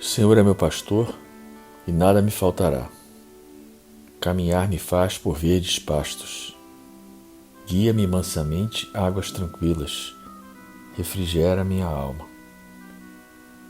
O Senhor é meu pastor e nada me faltará. Caminhar me faz por verdes pastos. Guia-me mansamente a águas tranquilas. Refrigera minha alma.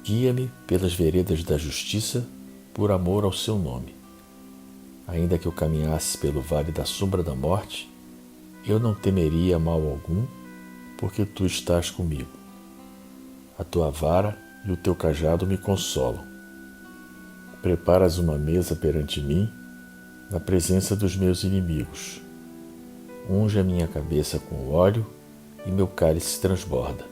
Guia-me pelas veredas da justiça, por amor ao seu nome. Ainda que eu caminhasse pelo vale da sombra da morte, eu não temeria mal algum, porque tu estás comigo. A tua vara e o teu cajado me consolam. Preparas uma mesa perante mim, na presença dos meus inimigos. Unge a minha cabeça com óleo e meu cálice transborda.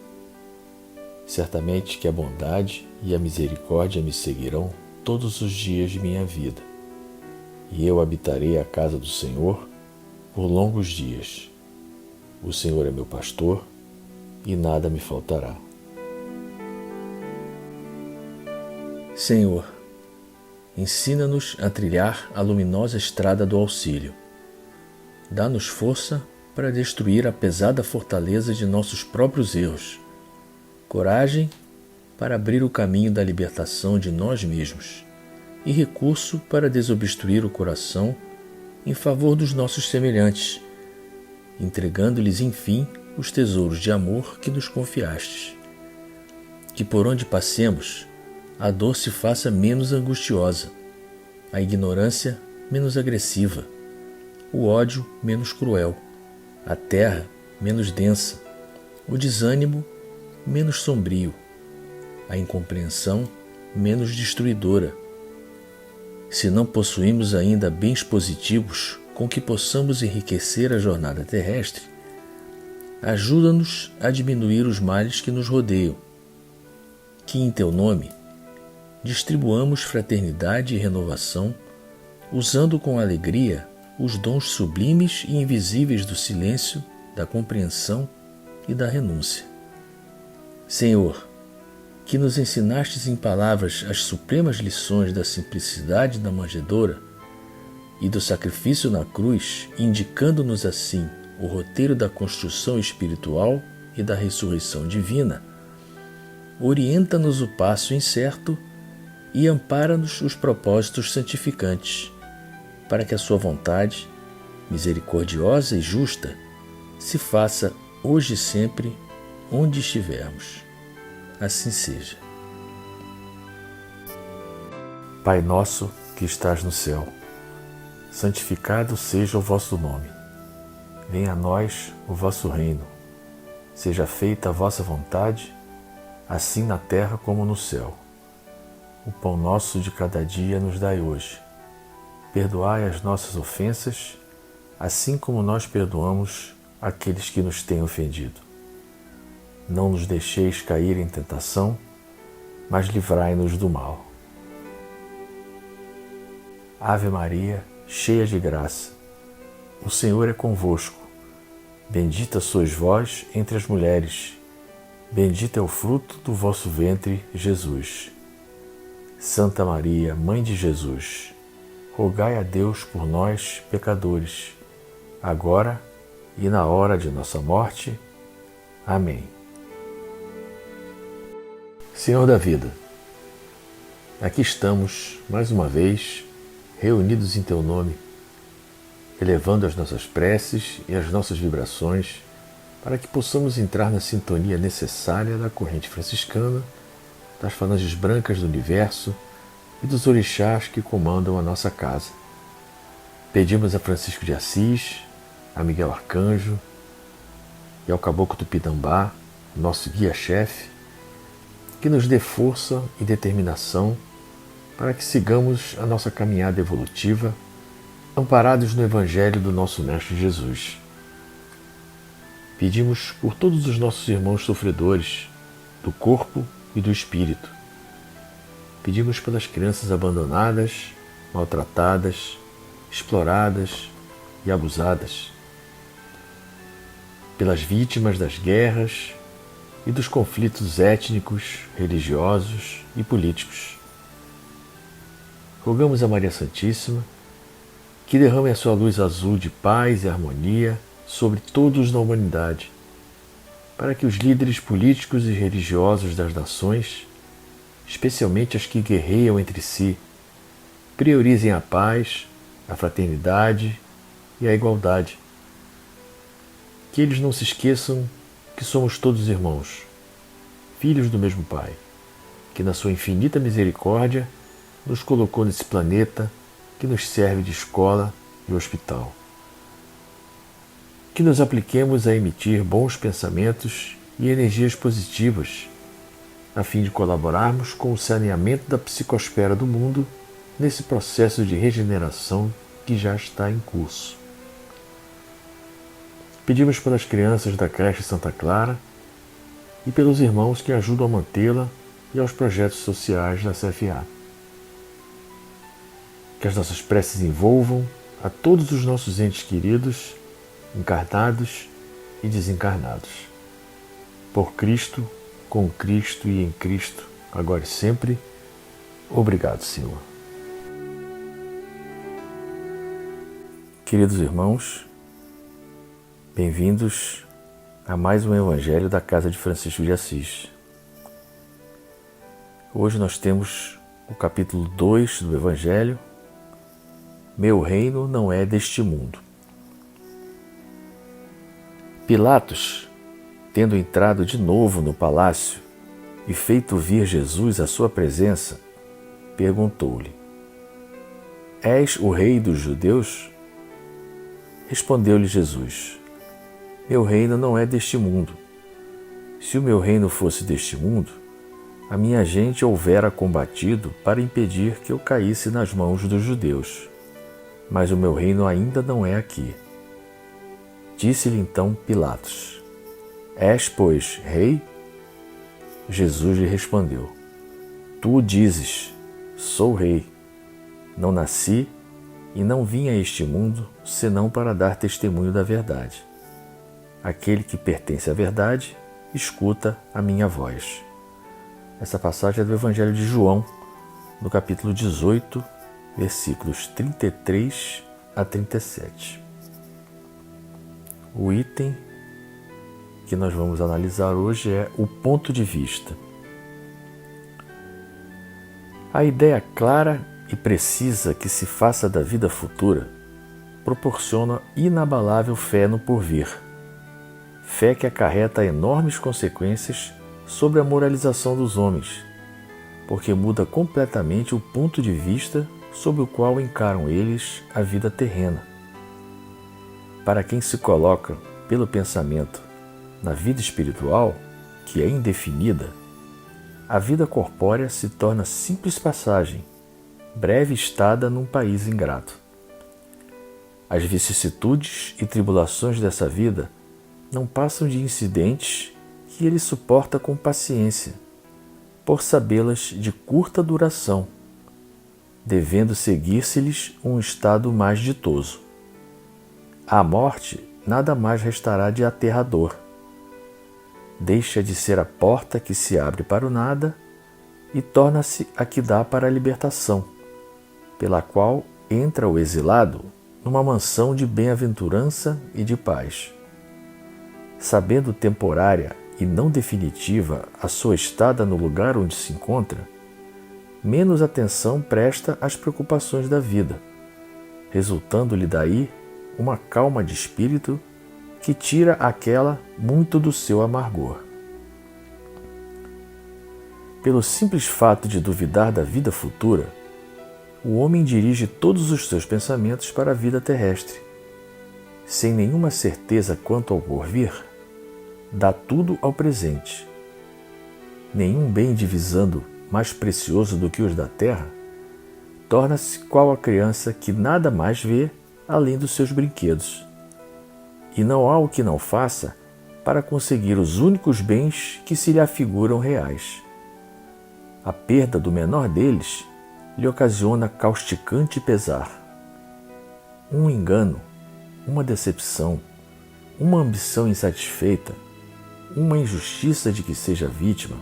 Certamente que a bondade e a misericórdia me seguirão todos os dias de minha vida, e eu habitarei a casa do Senhor por longos dias. O Senhor é meu pastor e nada me faltará. Senhor, ensina-nos a trilhar a luminosa estrada do auxílio. Dá-nos força para destruir a pesada fortaleza de nossos próprios erros, coragem para abrir o caminho da libertação de nós mesmos e recurso para desobstruir o coração em favor dos nossos semelhantes, entregando-lhes, enfim, os tesouros de amor que nos confiastes. Que por onde passemos, a dor se faça menos angustiosa, a ignorância menos agressiva, o ódio menos cruel, a terra menos densa, o desânimo menos sombrio, a incompreensão menos destruidora. Se não possuímos ainda bens positivos com que possamos enriquecer a jornada terrestre, ajuda-nos a diminuir os males que nos rodeiam. Que em teu nome distribuamos fraternidade e renovação, usando com alegria os dons sublimes e invisíveis do silêncio, da compreensão e da renúncia. Senhor, que nos ensinastes em palavras as supremas lições da simplicidade da manjedoura e do sacrifício na cruz, indicando-nos assim o roteiro da construção espiritual e da ressurreição divina, orienta-nos o passo incerto e ampara-nos os propósitos santificantes, para que a sua vontade, misericordiosa e justa, se faça hoje e sempre onde estivermos. Assim seja. Pai nosso que estás no céu, santificado seja o vosso nome. Venha a nós o vosso reino. Seja feita a vossa vontade, assim na terra como no céu. O pão nosso de cada dia nos dai hoje. Perdoai as nossas ofensas, assim como nós perdoamos aqueles que nos têm ofendido. Não nos deixeis cair em tentação, mas livrai-nos do mal. Ave Maria, cheia de graça, o Senhor é convosco. Bendita sois vós entre as mulheres, bendito é o fruto do vosso ventre, Jesus. Santa Maria, Mãe de Jesus, rogai a Deus por nós, pecadores, agora e na hora de nossa morte. Amém. Senhor da vida, aqui estamos, mais uma vez, reunidos em Teu nome, elevando as nossas preces e as nossas vibrações para que possamos entrar na sintonia necessária da corrente franciscana, das falanges brancas do universo e dos orixás que comandam a nossa casa. Pedimos a Francisco de Assis, a Miguel Arcanjo e ao Caboclo Tupinambá, nosso guia-chefe, que nos dê força e determinação para que sigamos a nossa caminhada evolutiva, amparados no Evangelho do nosso Mestre Jesus. Pedimos por todos os nossos irmãos sofredores, do corpo e do espírito. Pedimos pelas crianças abandonadas, maltratadas, exploradas e abusadas, pelas vítimas das guerras e dos conflitos étnicos, religiosos e políticos. Rogamos a Maria Santíssima que derrame a sua luz azul de paz e harmonia sobre todos na humanidade, para que os líderes políticos e religiosos das nações especialmente as que guerreiam entre si, priorizem a paz, a fraternidade e a igualdade. Que eles não se esqueçam que somos todos irmãos, filhos do mesmo Pai, que na sua infinita misericórdia nos colocou nesse planeta que nos serve de escola e hospital. Que nos apliquemos a emitir bons pensamentos e energias positivas, a fim de colaborarmos com o saneamento da psicosfera do mundo nesse processo de regeneração que já está em curso. Pedimos pelas crianças da creche Santa Clara e pelos irmãos que ajudam a mantê-la e aos projetos sociais da CFA. Que as nossas preces envolvam a todos os nossos entes queridos, encarnados e desencarnados. Por Cristo, com Cristo e em Cristo, agora e sempre. Obrigado, Senhor. Queridos irmãos, bem-vindos a mais um Evangelho da Casa de Francisco de Assis. Hoje nós temos o capítulo 2 do Evangelho, Meu reino não é deste mundo. Pilatos, tendo entrado de novo no palácio e feito vir Jesus à sua presença, perguntou-lhe: És o rei dos judeus? Respondeu-lhe Jesus: Meu reino não é deste mundo. Se o meu reino fosse deste mundo, a minha gente houvera combatido para impedir que eu caísse nas mãos dos judeus. Mas o meu reino ainda não é aqui. Disse-lhe então Pilatos: És, pois, rei? Jesus lhe respondeu: Tu o dizes, sou rei. Não nasci e não vim a este mundo senão para dar testemunho da verdade. Aquele que pertence à verdade, escuta a minha voz. Essa passagem é do Evangelho de João, no capítulo 18, versículos 33 a 37. O item que nós vamos analisar hoje é o ponto de vista. A ideia clara e precisa que se faça da vida futura proporciona inabalável fé no porvir. Fé que acarreta enormes consequências sobre a moralização dos homens, porque muda completamente o ponto de vista sob o qual encaram eles a vida terrena. Para quem se coloca, pelo pensamento, na vida espiritual, que é indefinida, a vida corpórea se torna simples passagem, breve estada num país ingrato. As vicissitudes e tribulações dessa vida não passam de incidentes que ele suporta com paciência, por sabê-las de curta duração, devendo seguir-se-lhes um estado mais ditoso. À morte, nada mais restará de aterrador. Deixa de ser a porta que se abre para o nada e torna-se a que dá para a libertação, pela qual entra o exilado numa mansão de bem-aventurança e de paz. Sabendo temporária e não definitiva a sua estada no lugar onde se encontra, menos atenção presta às preocupações da vida, resultando-lhe daí uma calma de espírito que tira aquela muito do seu amargor. Pelo simples fato de duvidar da vida futura, o homem dirige todos os seus pensamentos para a vida terrestre. Sem nenhuma certeza quanto ao porvir, dá tudo ao presente. Nenhum bem divisando mais precioso do que os da terra, torna-se qual a criança que nada mais vê além dos seus brinquedos. E não há o que não faça para conseguir os únicos bens que se lhe afiguram reais. A perda do menor deles lhe ocasiona causticante pesar. Um engano, uma decepção, uma ambição insatisfeita, uma injustiça de que seja vítima,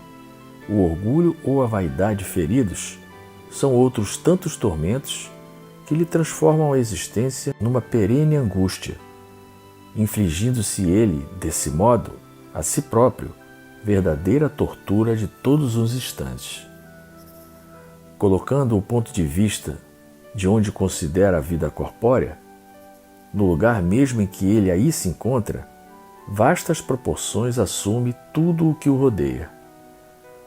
o orgulho ou a vaidade feridos são outros tantos tormentos que lhe transformam a existência numa perene angústia, infligindo-se ele, desse modo, a si próprio, verdadeira tortura de todos os instantes. colocando o ponto de vista de onde considera a vida corpórea, no lugar mesmo em que ele aí se encontra, vastas proporções assume tudo o que o rodeia.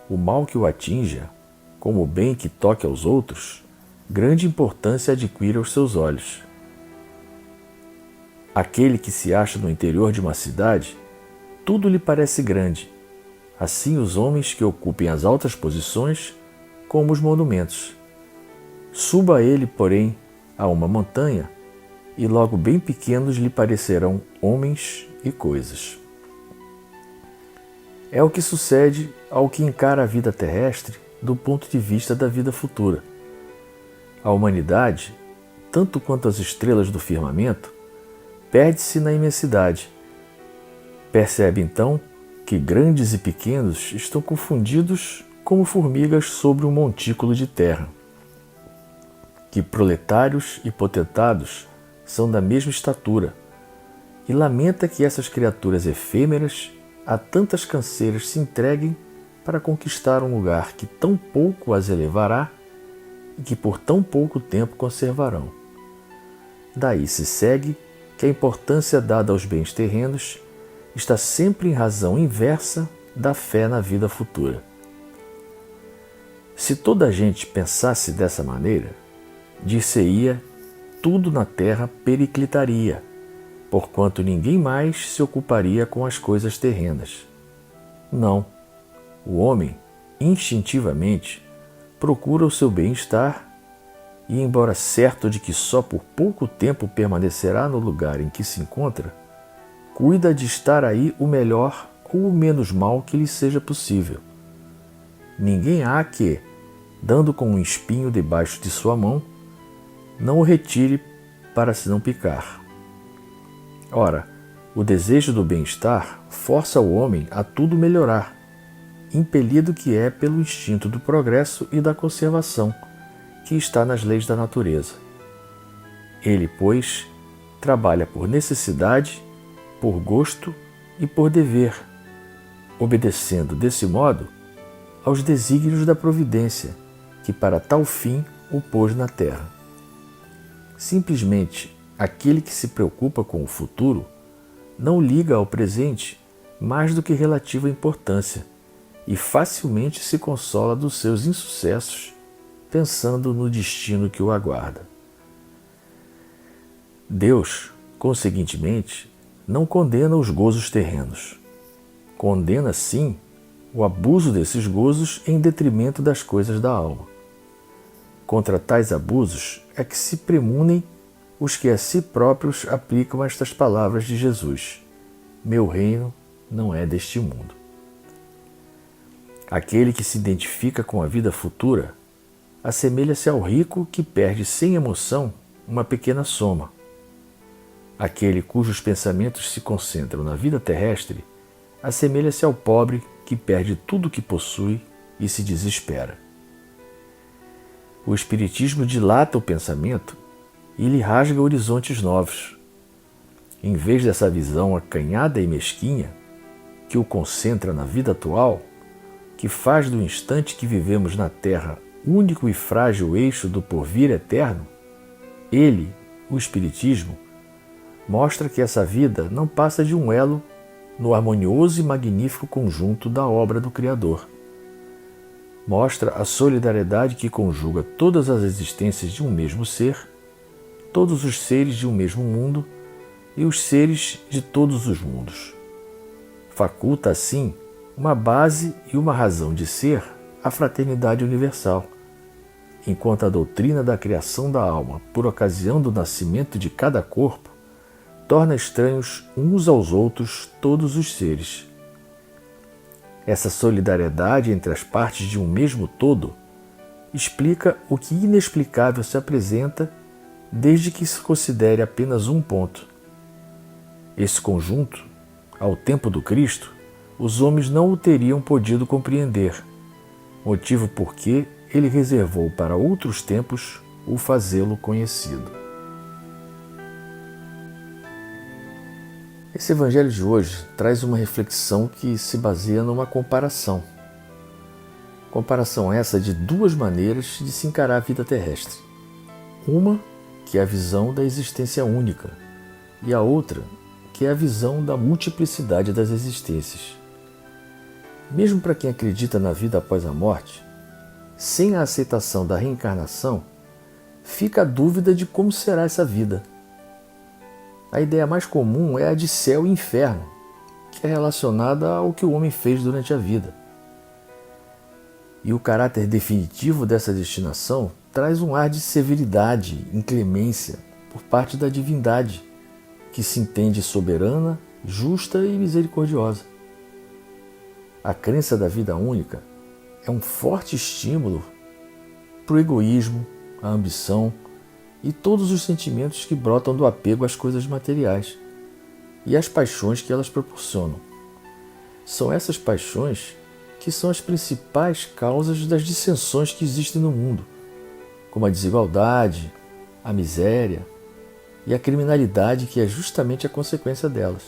O mal que o atinja, como o bem que toque aos outros, grande importância adquire aos seus olhos. Aquele que se acha no interior de uma cidade, tudo lhe parece grande, assim os homens que ocupem as altas posições, como os monumentos. Suba ele, porém, a uma montanha, e logo bem pequenos lhe parecerão homens e coisas. É o que sucede ao que encara a vida terrestre do ponto de vista da vida futura. A humanidade, tanto quanto as estrelas do firmamento, perde-se na imensidade. Percebe então que grandes e pequenos estão confundidos como formigas sobre um montículo de terra, que proletários e potentados são da mesma estatura, e lamenta que essas criaturas efêmeras a tantas canseiras se entreguem para conquistar um lugar que tão pouco as elevará e que por tão pouco tempo conservarão. Daí se segue que a importância dada aos bens terrenos está sempre em razão inversa da fé na vida futura. Se toda a gente pensasse dessa maneira, dir-se-ia tudo na terra periclitaria, porquanto ninguém mais se ocuparia com as coisas terrenas. Não, o homem, instintivamente, procura o seu bem-estar e, embora certo de que só por pouco tempo permanecerá no lugar em que se encontra, cuida de estar aí o melhor ou o menos mal que lhe seja possível. Ninguém há que, dando com um espinho debaixo de sua mão, não o retire para se não picar. Ora, o desejo do bem-estar força o homem a tudo melhorar, impelido que é pelo instinto do progresso e da conservação, que está nas leis da natureza. Ele, pois, trabalha por necessidade, por gosto e por dever, obedecendo, desse modo, aos desígnios da providência, que para tal fim o pôs na terra. Simplesmente, aquele que se preocupa com o futuro não liga ao presente mais do que relativa importância e facilmente se consola dos seus insucessos, pensando no destino que o aguarda. Deus, conseguintemente, não condena os gozos terrenos. Condena, sim, o abuso desses gozos em detrimento das coisas da alma. Contra tais abusos é que se premunem os que a si próprios aplicam estas palavras de Jesus: meu reino não é deste mundo. Aquele que se identifica com a vida futura assemelha-se ao rico que perde sem emoção uma pequena soma. Aquele cujos pensamentos se concentram na vida terrestre assemelha-se ao pobre que perde tudo o que possui e se desespera. O Espiritismo dilata o pensamento e lhe rasga horizontes novos. Em vez dessa visão acanhada e mesquinha, que o concentra na vida atual, que faz do instante que vivemos na Terra único e frágil eixo do porvir eterno, ele, o Espiritismo, mostra que essa vida não passa de um elo no harmonioso e magnífico conjunto da obra do Criador. Mostra a solidariedade que conjuga todas as existências de um mesmo ser, todos os seres de um mesmo mundo e os seres de todos os mundos. Faculta, assim, uma base e uma razão de ser à fraternidade universal, enquanto a doutrina da criação da alma, por ocasião do nascimento de cada corpo, torna estranhos uns aos outros todos os seres. Essa solidariedade entre as partes de um mesmo todo explica o que inexplicável se apresenta desde que se considere apenas um ponto. Esse conjunto, ao tempo do Cristo, os homens não o teriam podido compreender, motivo por que ele reservou para outros tempos o fazê-lo conhecido. Esse evangelho de hoje traz uma reflexão que se baseia numa comparação. Comparação essa de duas maneiras de se encarar a vida terrestre. Uma, que é a visão da existência única, e a outra, que é a visão da multiplicidade das existências. Mesmo para quem acredita na vida após a morte, sem a aceitação da reencarnação, fica a dúvida de como será essa vida. A ideia mais comum é a de céu e inferno, que é relacionada ao que o homem fez durante a vida. E o caráter definitivo dessa destinação traz um ar de severidade, inclemência, por parte da divindade, que se entende soberana, justa e misericordiosa. A crença da vida única é um forte estímulo para o egoísmo, a ambição e todos os sentimentos que brotam do apego às coisas materiais e às paixões que elas proporcionam. São essas paixões que são as principais causas das dissensões que existem no mundo, como a desigualdade, a miséria e a criminalidade, que é justamente a consequência delas.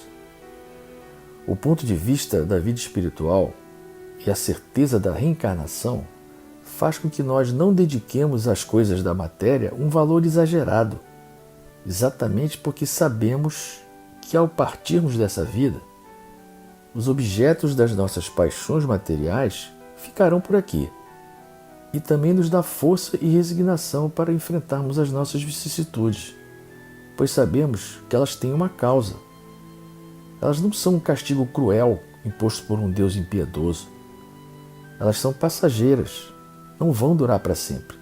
O ponto de vista da vida espiritual e a certeza da reencarnação faz com que nós não dediquemos às coisas da matéria um valor exagerado, exatamente porque sabemos que ao partirmos dessa vida, os objetos das nossas paixões materiais ficarão por aqui e também nos dá força e resignação para enfrentarmos as nossas vicissitudes, pois sabemos que elas têm uma causa. Elas não são um castigo cruel imposto por um Deus impiedoso. Elas são passageiras, não vão durar para sempre.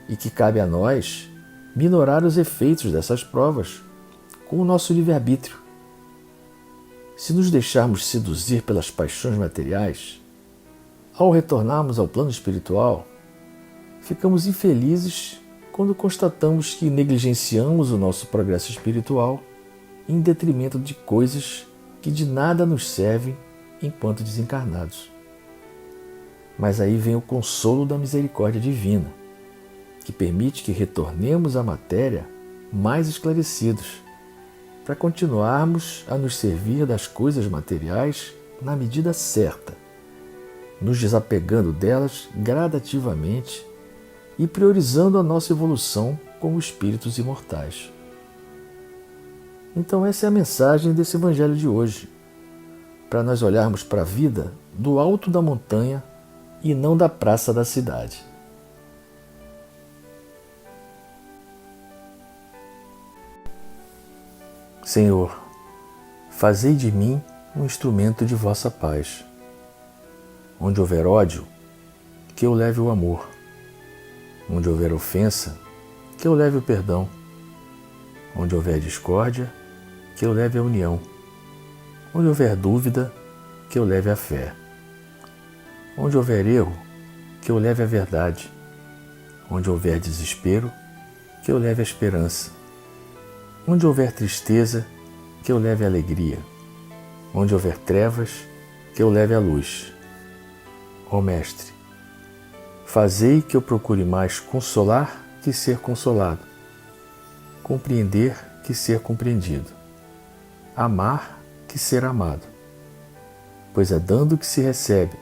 E que cabe a nós minorar os efeitos dessas provas com o nosso livre-arbítrio. Se nos deixarmos seduzir pelas paixões materiais, ao retornarmos ao plano espiritual, ficamos infelizes quando constatamos que negligenciamos o nosso progresso espiritual em detrimento de coisas que de nada nos servem enquanto desencarnados. Mas aí vem o consolo da misericórdia divina, que permite que retornemos à matéria mais esclarecidos, para continuarmos a nos servir das coisas materiais na medida certa, nos desapegando delas gradativamente e priorizando a nossa evolução como espíritos imortais. Então essa é a mensagem desse Evangelho de hoje, para nós olharmos para a vida do alto da montanha e não da praça da cidade. Senhor, fazei de mim um instrumento de vossa paz. Onde houver ódio, que eu leve o amor. Onde houver ofensa, que eu leve o perdão. Onde houver discórdia, que eu leve a união. Onde houver dúvida, que eu leve a fé. Onde houver erro, que eu leve a verdade. Onde houver desespero, que eu leve a esperança. Onde houver tristeza, que eu leve a alegria. Onde houver trevas, que eu leve a luz. Ó Mestre, fazei que eu procure mais consolar que ser consolado, compreender que ser compreendido, amar que ser amado, pois é dando que se recebe,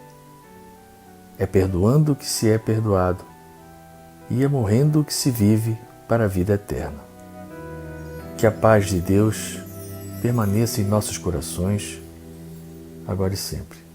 é perdoando que se é perdoado, e é morrendo que se vive para a vida eterna. Que a paz de Deus permaneça em nossos corações, agora e sempre.